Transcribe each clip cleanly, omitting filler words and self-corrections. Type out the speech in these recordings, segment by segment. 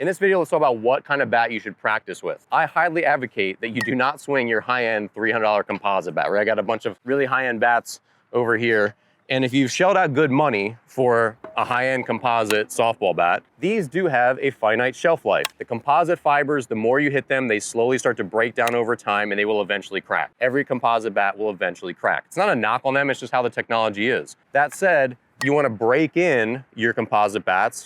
In this video, let's talk about what kind of bat you should practice with. I highly advocate that you do not swing your high-end $300 composite bat, right? I got a bunch of really high-end bats over here. And if you've shelled out good money for a high-end composite softball bat, these do have a finite shelf life. The composite fibers, the more you hit them, they slowly start to break down over time and they will eventually crack. Every composite bat will eventually crack. It's not a knock on them, it's just how the technology is. That said, you want to break in your composite bats,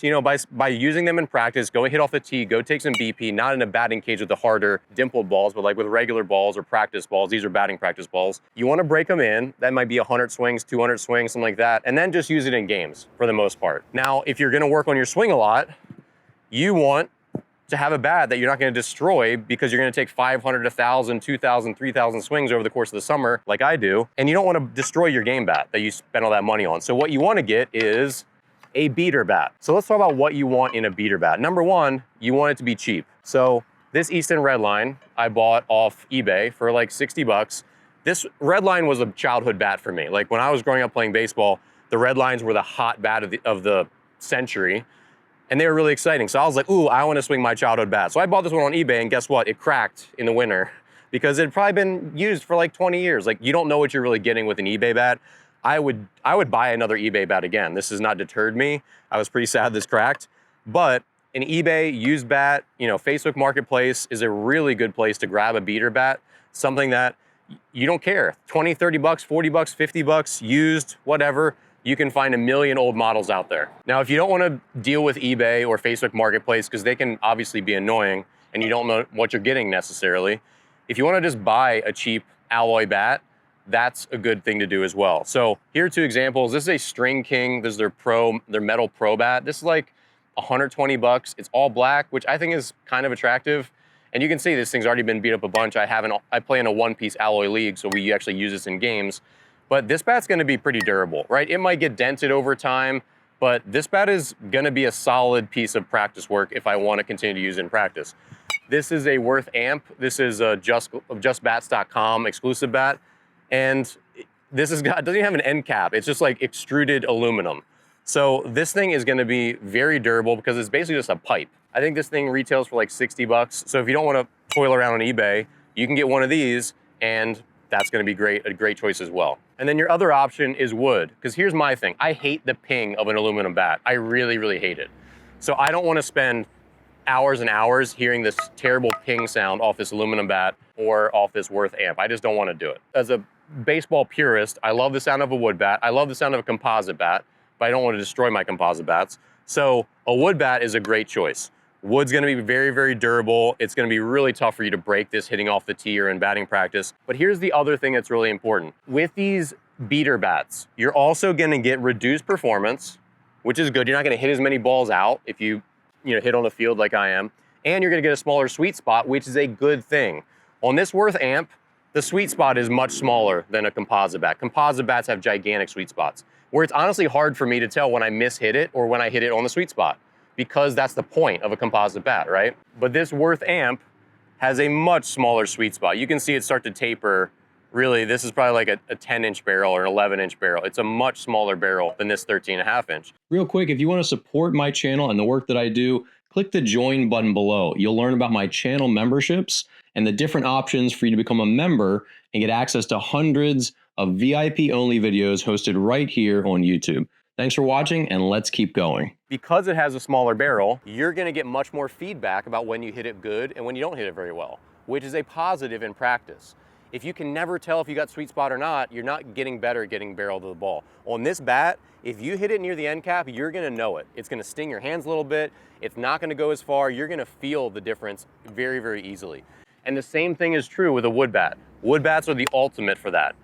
by using them in practice. Go and hit off the tee, go take some BP, not in a batting cage with the harder dimpled balls, but like with regular balls or practice balls. These are batting practice balls. You want to break them in. That might be 100 swings, 200 swings, something like that. And then just use it in games for the most part. Now, if you're going to work on your swing a lot, you want to have a bat that you're not going to destroy because you're going to take 500, 1,000, 2,000, 3,000 swings over the course of the summer like I do, and you don't want to destroy your game bat that you spent all that money on. So what you want to get is a beater bat. So let's talk about what you want in a beater bat. Number one, you want it to be cheap. So this Easton Redline I bought off eBay for like 60 bucks. This Redline was a childhood bat for me. Like when I was growing up playing baseball, the Redlines were the hot bat of the century. And they were really exciting. So I was like, ooh, I want to swing my childhood bat. So I bought this one on eBay, and guess what? It cracked in the winter because it had probably been used for like 20 years. Like, you don't know what you're really getting with an eBay bat. I would buy another eBay bat again. This has not deterred me. I was pretty sad this cracked. But an eBay used bat, Facebook Marketplace is a really good place to grab a beater bat, something that you don't care. 20, 30 bucks, 40 bucks, 50 bucks, used, whatever. You can find a million old models out there. Now, if you don't want to deal with eBay or Facebook Marketplace, because they can obviously be annoying and you don't know what you're getting necessarily, if you want to just buy a cheap alloy bat, that's a good thing to do as well. So here are two examples. This is a String King. This is their metal pro bat. This is like 120 bucks. It's all black, which I think is kind of attractive. And you can see this thing's already been beat up a bunch. I play in a one-piece alloy league, so we actually use this in games. But this bat's going to be pretty durable, right? It might get dented over time, but this bat is going to be a solid piece of practice work if I want to continue to use it in practice. This is a Worth amp. This is a JustBats.com exclusive bat. And this doesn't even have an end cap. It's just like extruded aluminum. So this thing is going to be very durable because it's basically just a pipe. I think this thing retails for like 60 bucks. So if you don't want to toil around on eBay, you can get one of these, and that's going to be a great choice as well. And then your other option is wood, because here's my thing. I hate the ping of an aluminum bat. I really, really hate it. So I don't want to spend hours and hours hearing this terrible ping sound off this aluminum bat or off this Worth amp. I just don't want to do it. As a baseball purist, I love the sound of a wood bat. I love the sound of a composite bat, but I don't want to destroy my composite bats. So a wood bat is a great choice. Wood's going to be very, very durable. It's going to be really tough for you to break this hitting off the tee or in batting practice. But here's the other thing that's really important. With these beater bats, you're also going to get reduced performance, which is good. You're not going to hit as many balls out if you hit on the field like I am. And you're going to get a smaller sweet spot, which is a good thing. On this Worth amp, the sweet spot is much smaller than a composite bat. Composite bats have gigantic sweet spots, where it's honestly hard for me to tell when I mishit it or when I hit it on the sweet spot, because that's the point of a composite bat, right? But this Worth amp has a much smaller sweet spot. You can see it start to taper. Really, this is probably like a 10-inch barrel or an 11-inch barrel. It's a much smaller barrel than this 13.5-inch. Real quick, if you want to support my channel and the work that I do, click the join button below. You'll learn about my channel memberships and the different options for you to become a member and get access to hundreds of VIP-only videos hosted right here on YouTube. Thanks for watching, and let's keep going. Because it has a smaller barrel, you're going to get much more feedback about when you hit it good and when you don't hit it very well, which is a positive in practice. If you can never tell if you got sweet spot or not, you're not getting better at getting barrel to the ball. On this bat, if you hit it near the end cap, you're going to know it. It's going to sting your hands a little bit. It's not going to go as far. You're going to feel the difference very, very easily. And the same thing is true with a wood bat. Wood bats are the ultimate for that.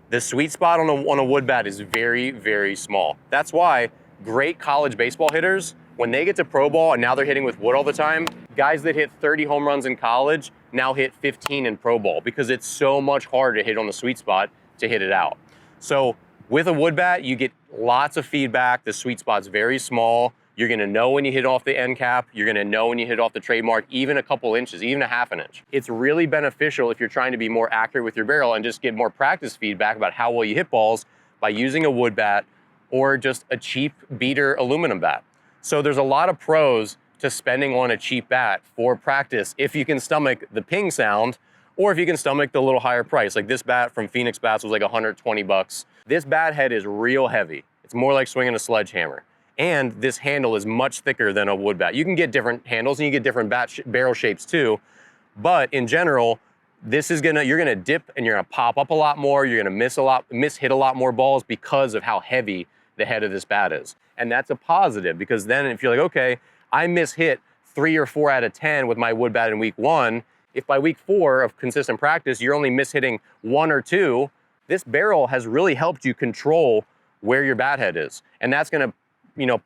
The sweet spot on a wood bat is very, very small. That's why great college baseball hitters, when they get to pro ball and now they're hitting with wood all the time, guys that hit 30 home runs in college now hit 15 in pro ball, because it's so much harder to hit on the sweet spot to hit it out. So with a wood bat, you get lots of feedback. The sweet spot's very small. You're going to know when you hit off the end cap. You're going to know when you hit off the trademark, even a couple inches, even a half an inch. It's really beneficial if you're trying to be more accurate with your barrel and just get more practice feedback about how well you hit balls by using a wood bat or just a cheap beater aluminum bat. So there's a lot of pros to spending on a cheap bat for practice if you can stomach the ping sound, or if you can stomach the little higher price. Like this bat from Phoenix Bats was like 120 bucks. This bat head is real heavy. It's more like swinging a sledgehammer. And this handle is much thicker than a wood bat. You can get different handles and you get different barrel shapes too, but in general, you're gonna dip and you're gonna pop up a lot more, you're gonna hit a lot more balls because of how heavy the head of this bat is. And that's a positive, because then if you're like, okay, I hit 3 or 4 out of 10 with my wood bat in week 1, if by week 4 of consistent practice, you're only hitting 1 or 2, this barrel has really helped you control where your bat head is. And that's gonna,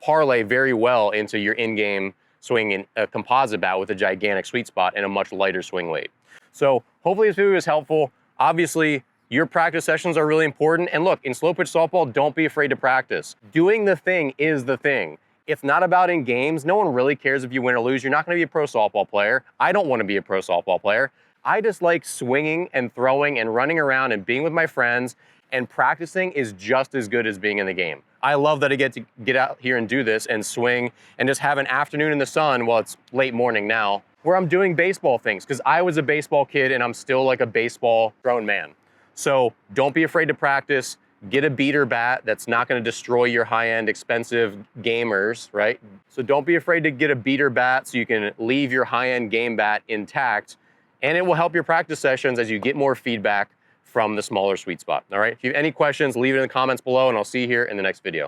parlay very well into your in-game swinging a composite bat with a gigantic sweet spot and a much lighter swing weight. So hopefully this video was helpful. Obviously, your practice sessions are really important. And look, in slow pitch softball, don't be afraid to practice. Doing the thing is the thing. It's not about in games. No one really cares if you win or lose. You're not gonna be a pro softball player. I don't wanna be a pro softball player. I just like swinging and throwing and running around and being with my friends, and practicing is just as good as being in the game. I love that I get to get out here and do this and swing and just have an afternoon in the sun, well, it's late morning now, where I'm doing baseball things, because I was a baseball kid and I'm still like a baseball grown man. So don't be afraid to practice. Get a beater bat that's not gonna destroy your high-end expensive gamers, right? So don't be afraid to get a beater bat so you can leave your high-end game bat intact, and it will help your practice sessions as you get more feedback from the smaller sweet spot, all right? If you have any questions, leave it in the comments below, and I'll see you here in the next video.